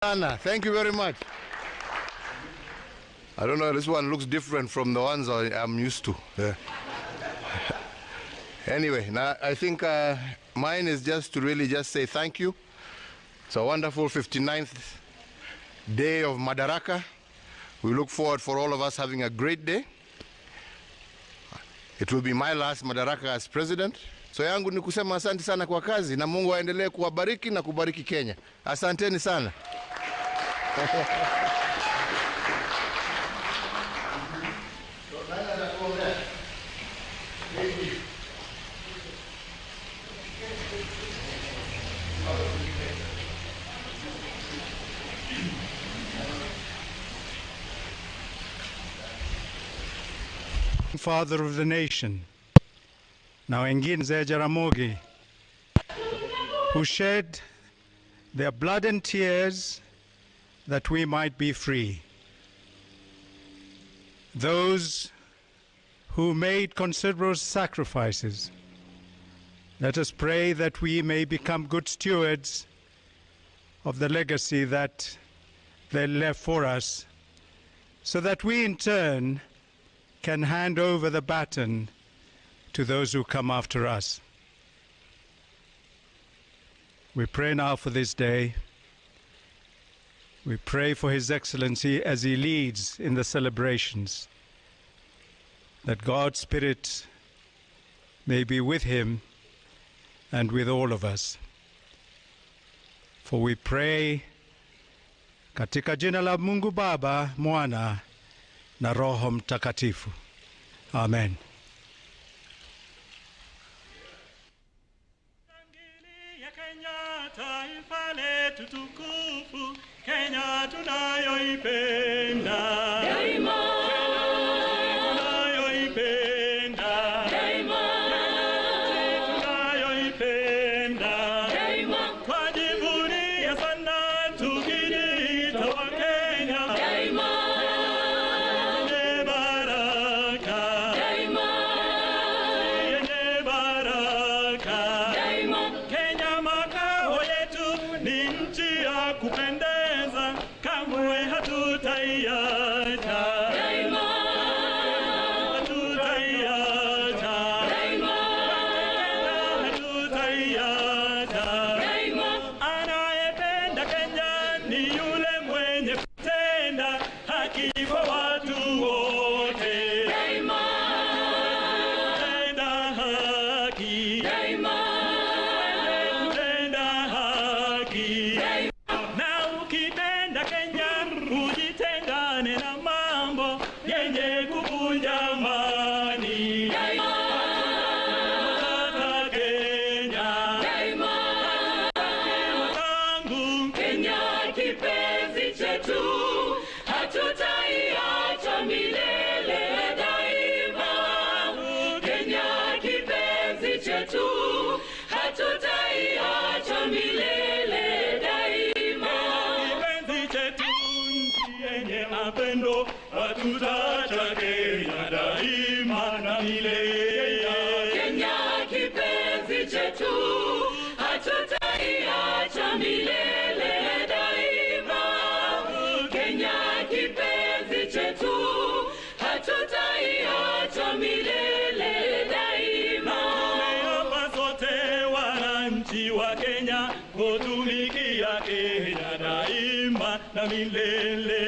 Anna, thank you very much. I don't know, this one looks different from the ones I'm used to. Anyway, now I think mine is just to really just say thank you. It's a wonderful 59th day of Madaraka. We look forward for all of us having a great day. It will be my last Madaraka as president. So yangu ni kusema asante sana kwa kazi na Mungu aendelee kuwabariki na kubariki Kenya. Asanteni sana. Father of the nation, now Engin Jaramogi, who shed their blood and tears that we might be free. Those who made considerable sacrifices, let us pray that we may become good stewards of the legacy that they left for us, so that we in turn can hand over the baton to those who come after us. We pray now for this day. We pray for His Excellency as he leads in the celebrations, that God's Spirit may be with him and with all of us. For we pray katika jina la Mungu Baba, Mwana na Roho Mtakatifu. Amen. Taifa letu tukufu, Kenya tunayoipenda daima, tunayoipenda daima, tunayoipenda daima, twajivunia sana tukijiita wa Kenya daima, yenye baraka daima, yenye baraka daima. Kenya makao yetu ni nchi ya kupendeza, kamwe hatutaiacha daima, hatutaiacha daima, hatutaiacha daima. Anayependa Kenya ni yule mwenye kutenda haki kwa watu wote daima, kutenda haki daima, kutenda haki daima. Na ukipenda Kenya ujitengane na mambo yenye kuvunja amani daima, hatutaka Kenya daima, tangu Kenya kipenzi chetu, hatutaiacha milele daima. Kenya kipenzi chetu, hatutaiacha milele daima. Kipenzi chetu, nchi yenye mapendo, hatutaacha Kenya daima na milele. Kenya kipenzi chetu, hatutaiacha milele daima. Kenya kipenzi chetu, hatutaiacha milele daima. Tumeapa sote wananchi wa Kenya kutumikia Kenya daima na milele.